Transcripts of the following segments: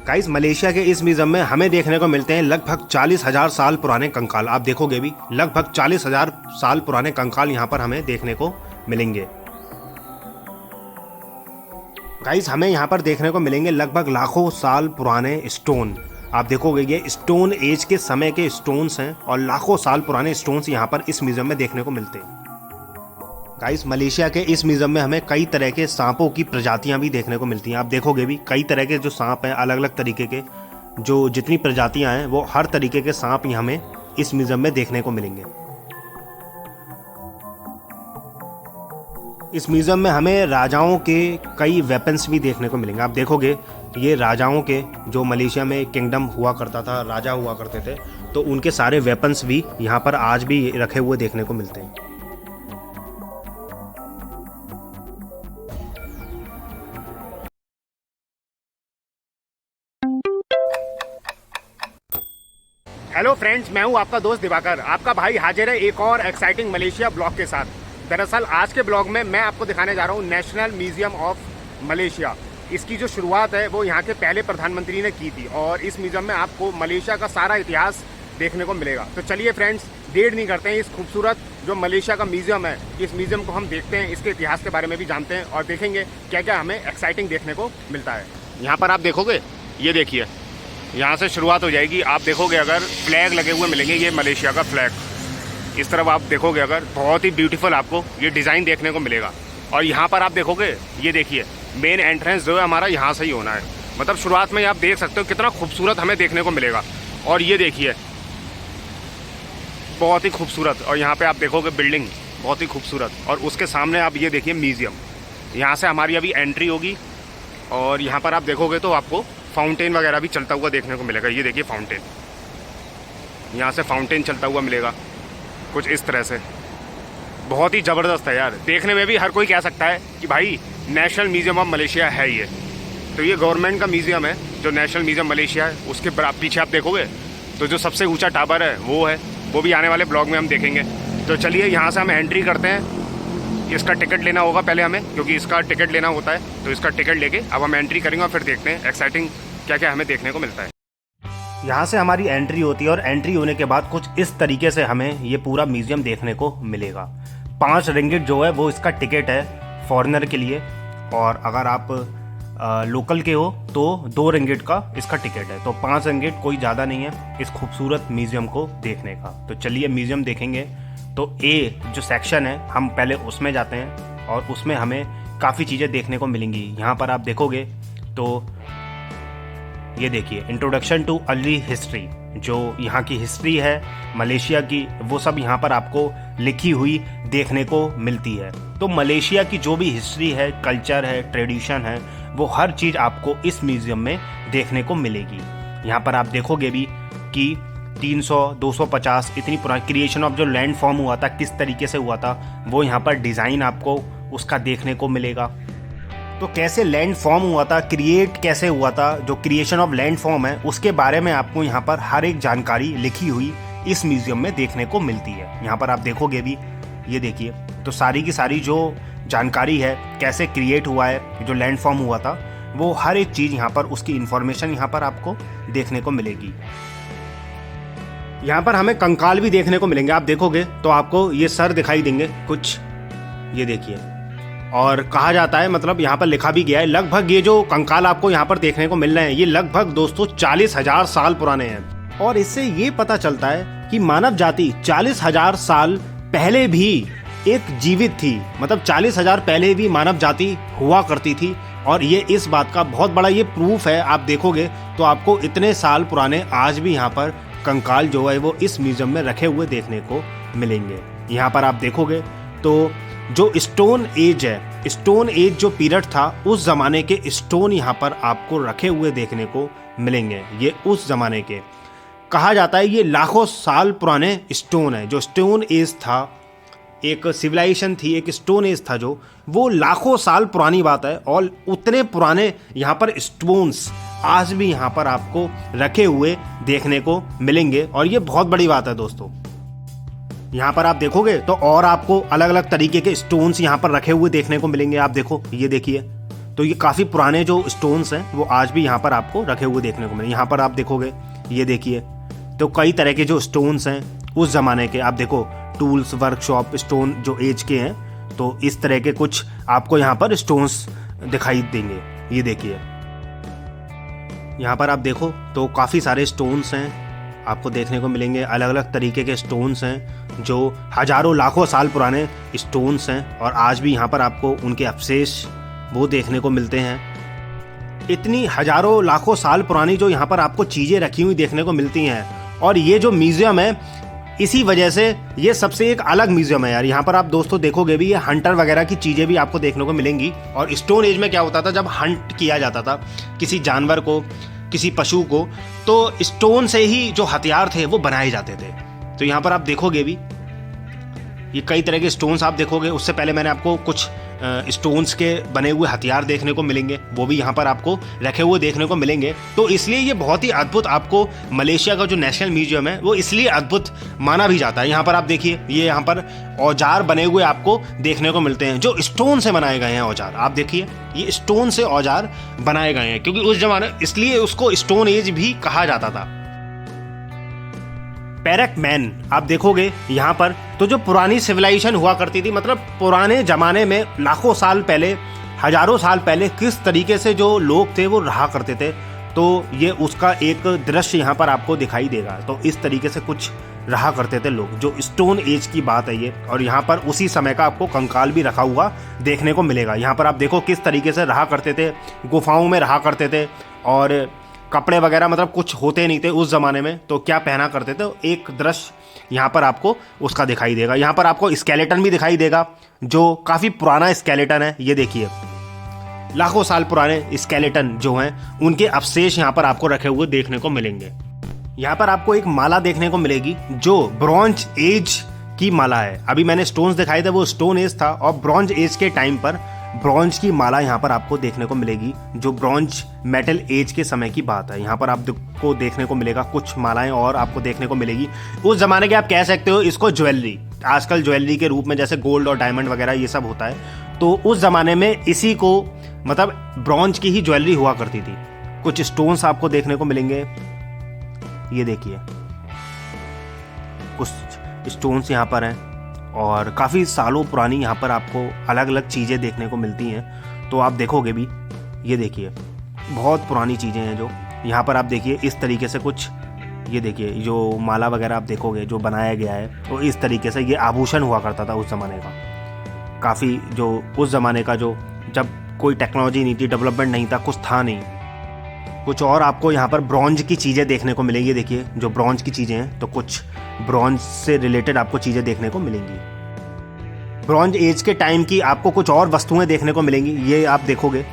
Guys Malaysia के इस museum में हमें देखने को मिलते हैं लगभग 40,000 साल पुराने कंकाल। आप देखोगे भी लगभग 40,000 साल पुराने कंकाल यहाँ पर हमें देखने को मिलेंगे। गाइस हमें यहाँ पर देखने को मिलेंगे लगभग लाखों साल पुराने स्टोन। आप देखोगे ये स्टोन एज के समय के स्टोन्स हैं और लाखों साल पुराने स्टोन्स यहाँ पर इस म्यूजियम में देखने को मिलते हैं। गाइस मलेशिया के इस म्यूजियम में हमें कई तरह के सांपों की प्रजातियां भी देखने को मिलती हैं। आप देखोगे भी कई तरह के जो सांप हैं, अलग अलग तरीके के जो जितनी प्रजातियां हैं वो हर तरीके के सांप यहाँ हमें इस म्यूजियम में देखने को मिलेंगे। इस म्यूजियम में हमें राजाओं के कई वेपन्स भी देखने को मिलेंगे। आप देखोगे ये राजाओं के जो मलेशिया में किंगडम हुआ करता था, राजा हुआ करते थे, तो उनके सारे वेपन्स भी यहाँ पर आज भी रखे हुए देखने को मिलते हैं। हेलो फ्रेंड्स, मैं हूं आपका दोस्त दिवाकर। आपका भाई हाजिर है एक और एक्साइटिंग मलेशिया ब्लॉग के साथ। दरअसल आज के ब्लॉग में मैं आपको दिखाने जा रहा हूं नेशनल म्यूजियम ऑफ मलेशिया। इसकी जो शुरुआत है वो यहाँ के पहले प्रधानमंत्री ने की थी और इस म्यूजियम में आपको मलेशिया का सारा इतिहास देखने को मिलेगा। तो चलिए फ्रेंड्स, देर नहीं करते हैं, इस खूबसूरत जो मलेशिया का म्यूजियम है इस म्यूजियम को हम देखते हैं, इसके इतिहास के बारे में भी जानते हैं और देखेंगे क्या क्या हमें एक्साइटिंग देखने को मिलता है। यहाँ पर आप देखोगे, ये देखिए यहाँ से शुरुआत हो जाएगी। आप देखोगे अगर फ्लैग लगे हुए मिलेंगे, ये मलेशिया का फ्लैग। इस तरफ आप देखोगे अगर बहुत ही ब्यूटीफुल आपको ये डिज़ाइन देखने को मिलेगा। और यहाँ पर आप देखोगे, ये देखिए मेन एंट्रेंस जो है हमारा यहाँ से ही होना है। मतलब शुरुआत में आप देख सकते हो कितना खूबसूरत हमें देखने को मिलेगा। और ये देखिए बहुत ही खूबसूरत। और यहाँ पर आप देखोगे बिल्डिंग बहुत ही खूबसूरत। और उसके सामने आप ये देखिए म्यूज़ियम। यहाँ से हमारी अभी एंट्री होगी और यहाँ पर आप देखोगे तो आपको फाउंटेन वगैरह भी चलता हुआ देखने को मिलेगा। ये देखिए फाउंटेन, यहाँ से फाउंटेन चलता हुआ मिलेगा कुछ इस तरह से। बहुत ही ज़बरदस्त है यार, देखने में भी हर कोई कह सकता है कि भाई नेशनल म्यूजियम ऑफ मलेशिया है ये। तो ये गवर्नमेंट का म्यूजियम है जो नेशनल म्यूजियम मलेशिया है। उसके पीछे आप देखोगे तो जो सबसे ऊँचा टावर है वो है, वो भी आने वाले ब्लॉग में हम देखेंगे। तो चलिए यहाँ से हम एंट्री करते हैं। इसका टिकट लेना होगा पहले हमें, क्योंकि इसका टिकट लेना होता है। तो इसका टिकट लेके अब हम एंट्री करेंगे और फिर देखते हैं एक्साइटिंग क्या क्या हमें देखने को मिलता है। यहाँ से हमारी एंट्री होती है और एंट्री होने के बाद कुछ इस तरीके से हमें ये पूरा म्यूजियम देखने को मिलेगा। 5 रिंगिट जो है वो इसका टिकट है फॉरेनर के लिए, और अगर आप लोकल के हो तो 2 रिंगिट का इसका टिकट है। तो 5 रिंगिट कोई ज़्यादा नहीं है इस खूबसूरत म्यूजियम को देखने का। तो चलिए म्यूजियम देखेंगे। तो ए जो सेक्शन है हम पहले उसमें जाते हैं और उसमें हमें काफ़ी चीज़ें देखने को मिलेंगी। यहाँ पर आप देखोगे तो ये देखिए इंट्रोडक्शन टू अर्ली हिस्ट्री, जो यहाँ की हिस्ट्री है मलेशिया की, वो सब यहाँ पर आपको लिखी हुई देखने को मिलती है। तो मलेशिया की जो भी हिस्ट्री है, कल्चर है, ट्रेडिशन है, वो हर चीज़ आपको इस म्यूज़ियम में देखने को मिलेगी। यहाँ पर आप देखोगे भी कि 300-250 इतनी पुरानी क्रिएशन ऑफ जो लैंड फॉर्म हुआ था, किस तरीके से हुआ था, वो यहाँ पर डिज़ाइन आपको उसका देखने को मिलेगा। तो कैसे लैंड फॉर्म हुआ था, क्रिएट कैसे हुआ था, जो क्रिएशन ऑफ लैंड फॉर्म है उसके बारे में आपको यहाँ पर हर एक जानकारी लिखी हुई इस म्यूज़ियम में देखने को मिलती है। यहाँ पर आप देखोगे भी, ये देखिए तो सारी की सारी जो जानकारी है कैसे क्रिएट हुआ है, जो लैंड फॉर्म हुआ था, वो हर एक चीज़ यहाँ पर उसकी इन्फॉर्मेशन यहाँ पर आपको देखने को मिलेगी। यहाँ पर हमें कंकाल भी देखने को मिलेंगे। आप देखोगे तो आपको ये सर दिखाई देंगे कुछ, ये देखिए। और कहा जाता है, मतलब यहाँ पर लिखा भी गया है, लगभग ये जो कंकाल आपको यहाँ पर देखने को मिल रहे हैं ये लगभग दोस्तों 40,000 साल पुराने हैं। और इससे ये पता चलता है कि मानव जाति 40,000 साल पहले भी एक जीवित थी। मतलब 40,000 पहले भी मानव जाति हुआ करती थी। और ये इस बात का बहुत बड़ा ये प्रूफ है। आप देखोगे तो आपको इतने साल पुराने आज भी यहाँ पर कंकाल जो है वो इस म्यूजियम में रखे हुए देखने को मिलेंगे। यहाँ पर आप देखोगे तो जो स्टोन एज है, स्टोन एज जो पीरियड था, उस ज़माने के स्टोन यहाँ पर आपको रखे हुए देखने को मिलेंगे। ये उस ज़माने के कहा जाता है ये लाखों साल पुराने स्टोन है। जो स्टोन एज था, एक सिविलाइजेशन थी, एक स्टोन एज था जो, वो लाखों साल पुरानी बात है। और उतने पुराने यहाँ पर स्टोन्स आज भी यहाँ पर आपको रखे हुए देखने को मिलेंगे और ये बहुत बड़ी बात है दोस्तों। यहाँ पर आप देखोगे तो और आपको अलग अलग तरीके के स्टोन्स यहाँ पर रखे हुए देखने को मिलेंगे। आप देखो, ये देखिए तो ये काफ़ी पुराने जो स्टोन्स हैं वो आज भी यहाँ पर आपको रखे हुए देखने को मिले। यहाँ पर आप देखोगे, ये देखिए, तो कई तरह के जो स्टोन्स हैं उस ज़माने के, आप देखो टूल्स वर्कशॉप स्टोन जो एज के हैं, तो इस तरह के कुछ आपको यहाँ पर स्टोन्स दिखाई देंगे। ये देखिए, यहाँ पर आप देखो तो काफ़ी सारे स्टोन्स हैं आपको देखने को मिलेंगे। अलग अलग तरीके के स्टोन्स हैं जो हजारों लाखों साल पुराने स्टोन्स हैं और आज भी यहाँ पर आपको उनके अवशेष वो देखने को मिलते हैं। इतनी हजारों लाखों साल पुरानी जो यहाँ पर आपको चीज़ें रखी हुई देखने को मिलती हैं। और ये जो म्यूज़ियम है, इसी वजह से ये सबसे एक अलग म्यूज़ियम है यार। यहाँ पर आप दोस्तों देखोगे भी, ये हंटर वगैरह की चीज़ें भी आपको देखने को मिलेंगी। और स्टोन एज में क्या होता था, जब हंट किया जाता था किसी जानवर को, किसी पशु को, तो स्टोन से ही जो हथियार थे वो बनाए जाते थे। तो यहाँ पर आप देखोगे भी, ये कई तरह के स्टोन्स आप देखोगे। उससे पहले मैंने आपको कुछ स्टोन्स के बने हुए हथियार देखने को मिलेंगे, वो भी यहाँ पर आपको रखे हुए देखने को मिलेंगे। तो इसलिए ये बहुत ही अद्भुत, आपको मलेशिया का जो नेशनल म्यूजियम है वो इसलिए अद्भुत माना भी जाता है। यहाँ पर आप देखिए, ये यहाँ पर औजार बने हुए आपको देखने को मिलते हैं जो स्टोन से बनाए गए हैं औजार। आप देखिए, ये स्टोन से औजार बनाए गए हैं, क्योंकि उस जमाने, इसलिए उसको स्टोन एज भी कहा जाता था। पेरेक मैन आप देखोगे यहाँ पर, तो जो पुरानी सिविलाइजेशन हुआ करती थी, मतलब पुराने जमाने में लाखों साल पहले, हजारों साल पहले किस तरीके से जो लोग थे वो रहा करते थे, तो ये उसका एक दृश्य यहाँ पर आपको दिखाई देगा। तो इस तरीके से कुछ रहा करते थे लोग, जो स्टोन एज की बात है ये। और यहाँ पर उसी समय का आपको कंकाल भी रखा हुआ देखने को मिलेगा। यहाँ पर आप देखो किस तरीके से रहा करते थे, गुफाओं में रहा करते थे, और कपड़े वगैरह मतलब कुछ होते नहीं थे उस ज़माने में, तो क्या पहना करते थे, एक दृश्य यहाँ पर आपको उसका दिखाई देगा। यहाँ पर आपको स्केलेटन भी दिखाई देगा, जो काफ़ी पुराना स्केलेटन है। ये देखिए, लाखों साल पुराने स्केलेटन जो हैं उनके अवशेष यहाँ पर आपको रखे हुए देखने को मिलेंगे। यहाँ पर आपको एक माला देखने को मिलेगी जो ब्रॉन्ज एज की माला है। अभी मैंने स्टोन्स दिखाए थे वो स्टोन एज था, और ब्रॉन्ज एज के टाइम पर ब्रॉन्ज की माला यहाँ पर आपको देखने को मिलेगी, जो ब्रॉन्ज मेटल एज के समय की बात है। यहाँ पर आपको देखने को मिलेगा कुछ मालाएं और आपको देखने को मिलेगी उस जमाने के, आप कह सकते हो इसको ज्वेलरी, आजकल ज्वेलरी के रूप में जैसे गोल्ड और डायमंड वगैरह ये सब होता है, तो उस जमाने में इसी को, मतलब ब्रॉन्ज की ही ज्वेलरी हुआ करती थी। कुछ स्टोन्स आपको देखने को मिलेंगे, ये देखिए कुछ स्टोन्स यहाँ पर हैं, और काफ़ी सालों पुरानी यहाँ पर आपको अलग अलग चीज़ें देखने को मिलती हैं। तो आप देखोगे भी, ये देखिए बहुत पुरानी चीज़ें हैं जो यहाँ पर आप देखिए इस तरीके से कुछ, ये देखिए जो माला वगैरह आप देखोगे जो बनाया गया है, तो इस तरीके से ये आभूषण हुआ करता था उस ज़माने का। काफ़ी जो उस ज़माने का, जो जब कोई टेक्नोलॉजी नहीं थी, डेवलपमेंट नहीं था, कुछ था नहीं। कुछ और आपको यहाँ पर ब्रॉन्ज की चीज़ें देखने को मिलेंगी। देखिए जो ब्रॉन्ज की चीज़ें हैं, तो कुछ ब्रॉन्ज से रिलेटेड आपको चीज़ें देखने को मिलेंगी। ब्रॉन्ज एज के टाइम की आपको कुछ और वस्तुएं देखने को मिलेंगी। ये आप देखोगे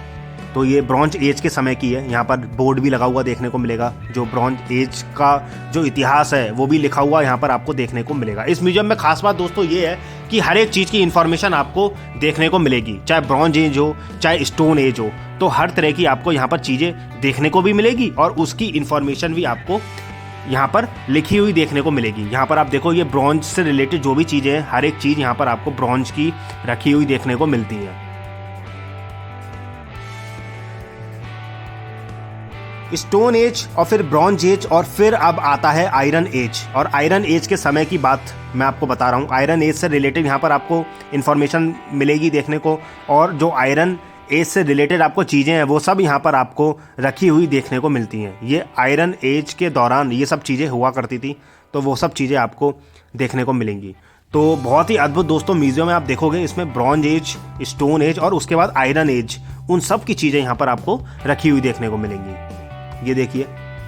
तो ये ब्रॉन्ज एज के समय की है। यहाँ पर बोर्ड भी लगा हुआ देखने को मिलेगा, जो ब्रॉन्ज एज का जो इतिहास है वो भी लिखा हुआ यहाँ पर आपको देखने को मिलेगा। इस म्यूजियम में खास बात दोस्तों ये है कि हर एक चीज़ की इन्फॉर्मेशन आपको देखने को मिलेगी, चाहे ब्रॉन्ज एज हो चाहे स्टोन एज हो, तो हर तरह की आपको यहाँ पर चीज़ें देखने को भी मिलेगी और उसकी इन्फॉर्मेशन भी आपको यहाँ पर लिखी हुई देखने को मिलेगी। यहाँ पर आप देखो, ये ब्रॉन्ज से रिलेटेड जो भी चीज़ें हैं, हर एक चीज़ यहाँ पर आपको ब्रॉन्ज की रखी हुई देखने को मिलती है। स्टोन एज और फिर ब्रॉन्ज एज और फिर अब आता है आयरन एज। और आयरन एज के समय की बात मैं आपको बता रहा हूँ। आयरन एज से रिलेटेड यहाँ पर आपको इन्फॉर्मेशन मिलेगी देखने को, और जो आयरन एज से रिलेटेड आपको चीज़ें हैं वो सब यहाँ पर आपको रखी हुई देखने को मिलती हैं। ये आयरन एज के दौरान ये सब चीज़ें हुआ करती थी, तो वो सब चीज़ें आपको देखने को मिलेंगी। तो बहुत ही अद्भुत दोस्तों म्यूजियम में आप देखोगे, इसमें ब्रॉन्ज एज, स्टोन एज और उसके बाद आयरन एज, उन सब की चीज़ें यहाँ पर आपको रखी हुई देखने को मिलेंगी। ये देखिए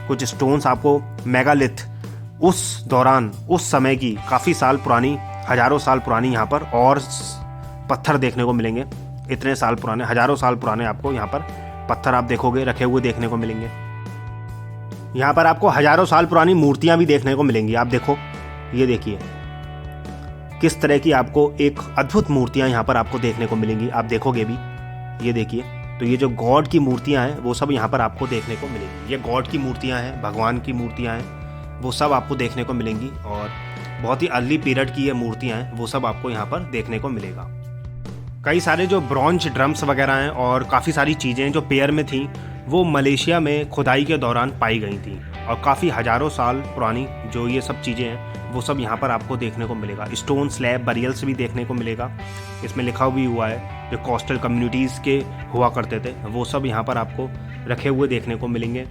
कुछ स्टोन्स आपको मेगालिथ, उस दौरान उस समय की काफ़ी साल पुरानी, हज़ारों साल पुरानी यहाँ पर और पत्थर देखने को मिलेंगे। इतने साल पुराने, हज़ारों साल पुराने आपको यहाँ पर पत्थर आप देखोगे रखे हुए देखने को मिलेंगे। यहाँ पर आपको हज़ारों साल पुरानी मूर्तियाँ भी देखने को मिलेंगी। आप देखो, ये देखिए किस तरह की आपको एक अद्भुत मूर्तियाँ यहाँ पर आपको देखने को मिलेंगी। आप देखोगे भी, ये देखिए, तो ये जो गॉड की मूर्तियाँ हैं वो सब यहाँ पर आपको देखने को मिलेंगी। ये गॉड की मूर्तियाँ हैं, भगवान की मूर्तियाँ हैं, वो सब आपको देखने को मिलेंगी। और बहुत ही अर्ली पीरियड की ये मूर्तियाँ हैं, वो सब आपको यहाँ पर देखने को मिलेगा। कई सारे जो ब्रॉन्ज ड्रम्स वगैरह हैं और काफ़ी सारी चीज़ें जो पेयर में थी वो मलेशिया में खुदाई के दौरान पाई गई थी और काफ़ी हज़ारों साल पुरानी जो ये सब चीज़ें हैं वो सब यहाँ पर आपको देखने को मिलेगा। स्टोन स्लैब बरियल्स भी देखने को मिलेगा। इसमें लिखा भी हुआ है जो कोस्टल कम्युनिटीज़ के हुआ करते थे वो सब यहाँ पर आपको रखे हुए देखने को मिलेंगे।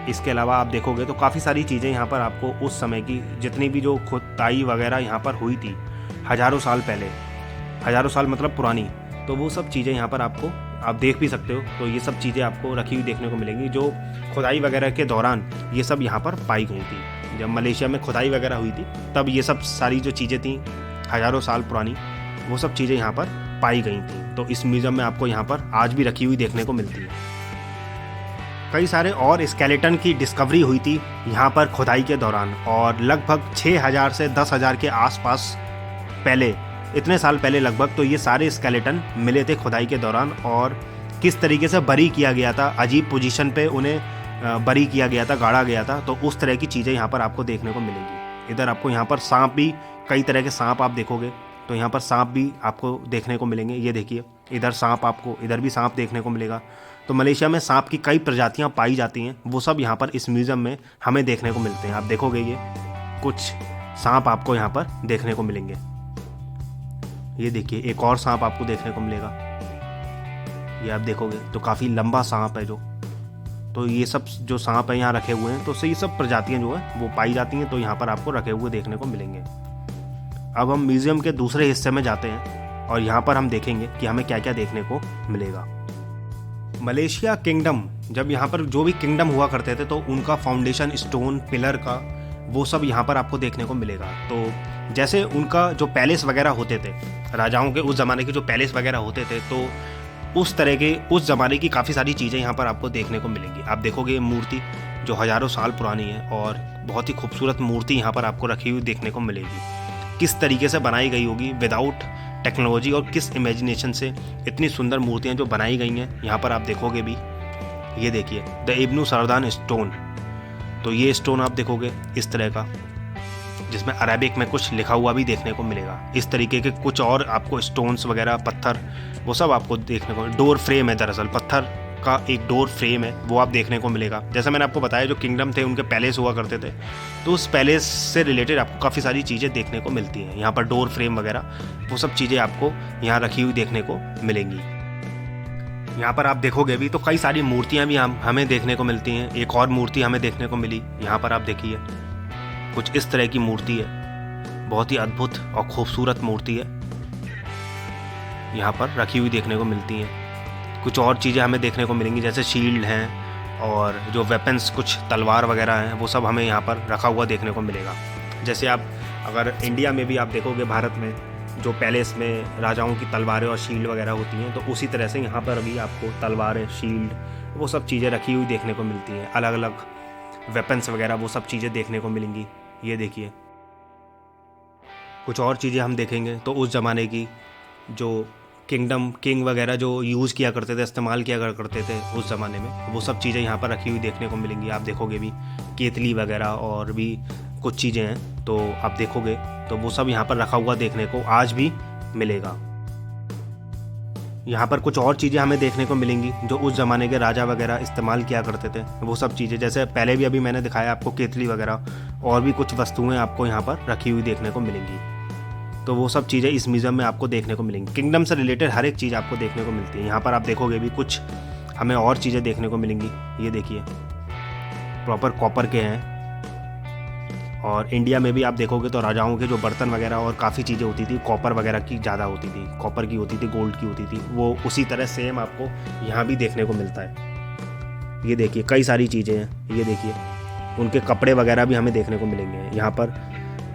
इसके अलावा आप देखोगे तो काफ़ी सारी चीज़ें यहाँ पर आपको उस समय की जितनी भी जो खुदाई वगैरह यहाँ पर हुई थी हज़ारों साल पहले, हज़ारों साल मतलब पुरानी, तो वो सब चीज़ें यहाँ पर आपको आप देख भी सकते हो। तो ये सब चीज़ें आपको रखी हुई देखने को मिलेंगी जो खुदाई वगैरह के दौरान ये सब यहाँ पर पाई गई थी। जब मलेशिया में खुदाई वगैरह हुई थी तब ये सब सारी जो चीज़ें थी हज़ारों साल पुरानी वो सब चीज़ें यहाँ पर पाई गई थी। तो इस म्यूज़ियम में आपको यहाँ पर आज भी रखी हुई देखने को मिलती है। कई सारे और स्केलेटन की डिस्कवरी हुई थी यहाँ पर खुदाई के दौरान और लगभग 6000 से 10,000 के आसपास पहले, इतने साल पहले लगभग, तो ये सारे स्केलेटन मिले थे खुदाई के दौरान और किस तरीके से बरी किया गया था, अजीब पोजीशन पे उन्हें बरी किया गया था, गाड़ा गया था। तो उस तरह की चीज़ें यहाँ पर आपको देखने को मिलेंगी। इधर आपको यहाँ पर सांप भी, कई तरह के सांप आप देखोगे तो यहाँ पर सांप भी आपको देखने को मिलेंगे। ये देखिए इधर सांप, आपको इधर भी सांप देखने को मिलेगा। तो मलेशिया में सांप की कई प्रजातियाँ पाई जाती हैं, वो सब यहाँ पर इस म्यूज़ियम में हमें देखने को मिलते हैं। आप देखोगे ये कुछ सांप आपको यहाँ पर देखने को मिलेंगे। ये देखिए एक और सांप आपको देखने को मिलेगा, ये आप देखोगे तो काफ़ी लंबा सांप है जो। तो ये सब जो सांप है यहाँ रखे हुए हैं, तो ये सब प्रजातियाँ जो है वो पाई जाती हैं, तो यहाँ पर आपको रखे हुए देखने को मिलेंगे। अब हम म्यूज़ियम के दूसरे हिस्से में जाते हैं और यहाँ पर हम देखेंगे कि हमें क्या क्या देखने को मिलेगा। मलेशिया किंगडम, जब यहाँ पर जो भी किंगडम हुआ करते थे तो उनका फाउंडेशन स्टोन पिलर का वो सब यहाँ पर आपको देखने को मिलेगा। तो जैसे उनका जो पैलेस वगैरह होते थे, राजाओं के उस ज़माने के जो पैलेस वगैरह होते थे, तो उस तरह के उस ज़माने की काफ़ी सारी चीज़ें यहाँ पर आपको देखने को मिलेंगी। आप देखोगे ये मूर्ति जो हज़ारों साल पुरानी है और बहुत ही खूबसूरत मूर्ति यहाँ पर आपको रखी हुई देखने को मिलेगी। किस तरीके से बनाई गई होगी विदाउट टेक्नोलॉजी और किस इमेजिनेशन से इतनी सुंदर मूर्तियाँ जो बनाई गई हैं यहाँ पर आप देखोगे भी। ये देखिए द इब्न सरदान स्टोन, तो ये स्टोन आप देखोगे इस तरह का जिसमें अरेबिक में कुछ लिखा हुआ भी देखने को मिलेगा। इस तरीके के कुछ और आपको स्टोन्स वगैरह, पत्थर, वो सब आपको देखने को, डोर फ्रेम है, दरअसल पत्थर का एक डोर फ्रेम है, वो आप देखने को मिलेगा। जैसे मैंने आपको बताया जो किंगडम थे उनके पैलेस हुआ करते थे, तो उस पैलेस से रिलेटेड आपको काफ़ी सारी चीज़ें देखने को मिलती हैं। यहाँ पर डोर फ्रेम वगैरह वो सब चीज़ें आपको यहाँ रखी हुई देखने को मिलेंगी। यहाँ पर आप देखोगे भी तो कई सारी मूर्तियाँ भी हमें देखने को मिलती हैं। एक और मूर्ति हमें देखने को मिली, यहाँ पर आप देखिए कुछ इस तरह की मूर्ति है, बहुत ही अद्भुत और खूबसूरत मूर्ति है, यहाँ पर रखी हुई देखने को मिलती हैं। कुछ और चीज़ें हमें देखने को मिलेंगी जैसे शील्ड हैं और जो वेपन्स, कुछ तलवार वगैरह हैं, वो सब हमें यहाँ पर रखा हुआ देखने को मिलेगा। जैसे आप अगर इंडिया में भी आप देखोगे, भारत में जो पैलेस में राजाओं की तलवारें और शील्ड वगैरह होती हैं, तो उसी तरह से यहाँ पर भी आपको तलवारें, शील्ड, वो सब चीज़ें रखी हुई देखने को मिलती हैं। अलग अलग वेपन्स वगैरह वो सब चीज़ें देखने को मिलेंगी। ये देखिए कुछ और चीज़ें हम देखेंगे तो उस ज़माने की जो किंग वगैरह जो यूज़ किया करते थे, इस्तेमाल किया करते थे उस ज़माने में, वो सब चीज़ें यहाँ पर रखी हुई देखने को मिलेंगी। आप देखोगे भी केतली वगैरह और भी कुछ चीज़ें हैं, तो आप देखोगे तो वो सब यहाँ पर रखा हुआ देखने को आज भी मिलेगा। यहाँ पर कुछ और चीज़ें हमें देखने को मिलेंगी जो उस ज़माने के राजा वगैरह इस्तेमाल किया करते थे, वो सब चीज़ें। जैसे पहले भी अभी मैंने दिखाया आपको केतली वगैरह, और भी कुछ वस्तुएं आपको यहाँ पर रखी हुई देखने को मिलेंगी। तो वो सब चीज़ें इस म्यूज़ियम में आपको देखने को मिलेंगी। किंगडम से रिलेटेड हर एक चीज़ आपको देखने को मिलती है। यहाँ पर आप देखोगे भी कुछ हमें और चीज़ें देखने को मिलेंगी। ये देखिए प्रॉपर कॉपर के हैं, और इंडिया में भी आप देखोगे तो राजाओं के जो बर्तन वगैरह और काफ़ी चीज़ें होती थी कॉपर वगैरह की ज़्यादा होती थी, कॉपर की होती थी, गोल्ड की होती थी, वो उसी तरह सेम आपको यहाँ भी देखने को मिलता है। ये देखिए कई सारी चीज़ें हैं। ये देखिए उनके कपड़े वगैरह भी हमें देखने को मिलेंगे यहाँ पर।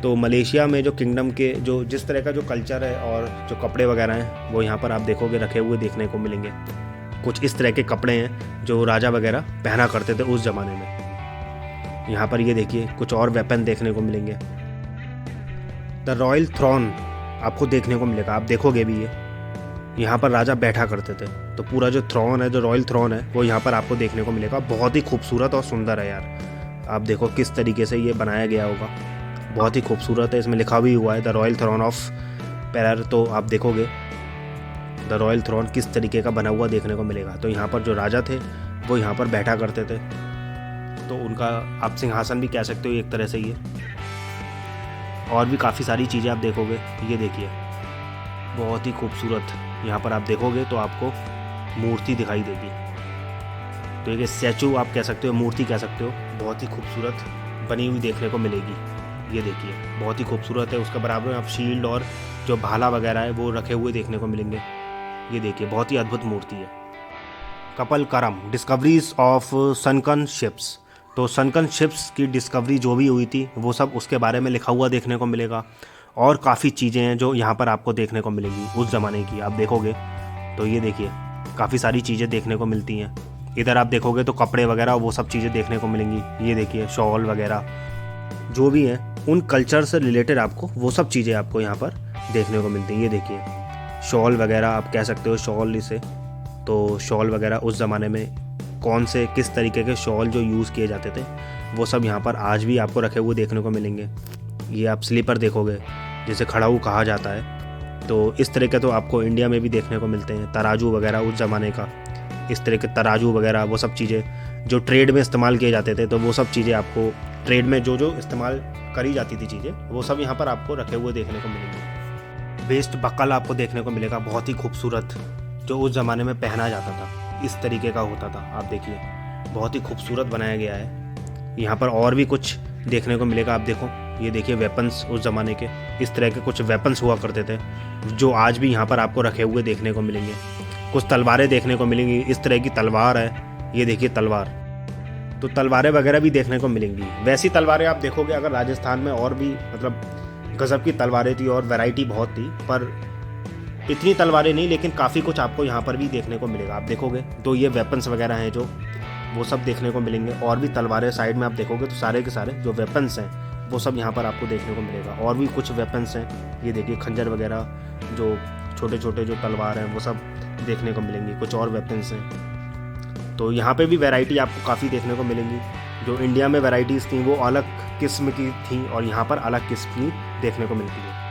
तो मलेशिया में जो किंगडम के जो जिस तरह का जो कल्चर है और जो कपड़े वगैरह हैं वो यहाँ पर आप देखोगे रखे हुए देखने को मिलेंगे। कुछ इस तरह के कपड़े हैं जो राजा वगैरह पहना करते थे उस ज़माने में। यहाँ पर ये देखिए कुछ और वेपन देखने को मिलेंगे। द रॉयल थ्रोन आपको देखने को मिलेगा। आप देखोगे भी ये यहाँ पर राजा बैठा करते थे, तो पूरा जो थ्रोन है, जो रॉयल थ्रोन है, वो यहाँ पर आपको देखने को मिलेगा। बहुत ही खूबसूरत और सुंदर है यार। आप देखो किस तरीके से ये बनाया गया होगा, बहुत ही खूबसूरत है। इसमें लिखा भी हुआ है द रॉयल थ्रोन ऑफ पेरर। तो आप देखोगे द द रॉयल थ्रोन किस तरीके का बना हुआ देखने को मिलेगा। तो यहाँ पर जो राजा थे वो यहाँ पर बैठा करते थे, तो उनका आप सिंहासन भी कह सकते हो एक तरह से ये। और भी काफ़ी सारी चीज़ें आप देखोगे, ये देखिए बहुत ही खूबसूरत यहाँ पर आप देखोगे तो आपको मूर्ति दिखाई देगी। तो एक स्टैचू आप कह सकते हो, मूर्ति कह सकते हो, बहुत ही खूबसूरत बनी हुई देखने को मिलेगी। ये देखिए बहुत ही खूबसूरत है। उसके बराबर में आप शील्ड और जो भाला वगैरह है वो रखे हुए देखने को मिलेंगे। ये देखिए बहुत ही अद्भुत मूर्ति है। कपल करम डिस्कवरीज ऑफ सनकन शिप्स, तो सनकन शिप्स की डिस्कवरी जो भी हुई थी वो सब उसके बारे में लिखा हुआ देखने को मिलेगा। और काफ़ी चीज़ें हैं जो यहाँ पर आपको देखने को मिलेंगी उस ज़माने की। आप देखोगे तो ये देखिए काफ़ी सारी चीज़ें देखने को मिलती हैं। इधर आप देखोगे तो कपड़े वगैरह वो सब चीज़ें देखने को मिलेंगी। ये देखिए शॉल वगैरह जो भी हैं उन कल्चर से रिलेटेड आपको वो सब चीज़ें आपको यहाँ पर देखने को मिलती हैं। ये देखिए शॉल वगैरह आप कह सकते हो, शॉल इसे, तो शॉल वगैरह उस ज़माने में कौन से किस तरीके के शॉल जो यूज़ किए जाते थे वो सब यहाँ पर आज भी आपको रखे हुए देखने को मिलेंगे। ये आप स्लीपर देखोगे जिसे खड़ाऊ कहा जाता है, तो इस तरह के तो आपको इंडिया में भी देखने को मिलते हैं। तराजू वगैरह उस ज़माने का, इस तरह के तराजू वगैरह वो सब चीज़ें जो ट्रेड में इस्तेमाल किए जाते थे, तो वो सब चीज़ें आपको ट्रेड में जो जो इस्तेमाल करी जाती थी चीज़ें वो सब यहाँ पर आपको रखे हुए देखने को मिलेंगे। वेस्ट बक्कल आपको देखने को मिलेगा, बहुत ही खूबसूरत, जो उस ज़माने में पहना जाता था, इस तरीके का होता था। आप देखिए बहुत ही खूबसूरत बनाया गया है। यहाँ पर और भी कुछ देखने को मिलेगा। आप देखो ये देखिए वेपन्स उस ज़माने के, इस तरह के कुछ वेपन्स हुआ करते थे जो आज भी यहाँ पर आपको रखे हुए देखने को मिलेंगे। कुछ तलवारें देखने को मिलेंगी, इस तरह की तलवार है, ये देखिए तलवार, तो तलवारें वगैरह भी देखने को मिलेंगी। वैसी तलवारें आप देखोगे अगर राजस्थान में और भी मतलब गजब की तलवारें थी और वैरायटी बहुत थी, पर इतनी तलवारें नहीं, लेकिन काफ़ी कुछ आपको यहाँ पर भी देखने को मिलेगा। आप देखोगे तो ये वेपन्स वगैरह हैं जो वो सब देखने को मिलेंगे। और भी तलवारें साइड में आप देखोगे तो सारे के सारे जो वेपन्स हैं वो सब यहाँ पर आपको देखने को मिलेगा। और भी कुछ वेपन्स हैं, ये देखिए खंजर वगैरह, जो छोटे छोटे जो तलवार हैं वो सब देखने को मिलेंगी। कुछ और वेपन्स हैं, तो यहाँ पे भी वैरायटी आपको काफ़ी देखने को मिलेंगी। जो इंडिया में वैरायटीज़ थी वो अलग किस्म की थी और यहाँ पर अलग किस्म की देखने को मिलती है।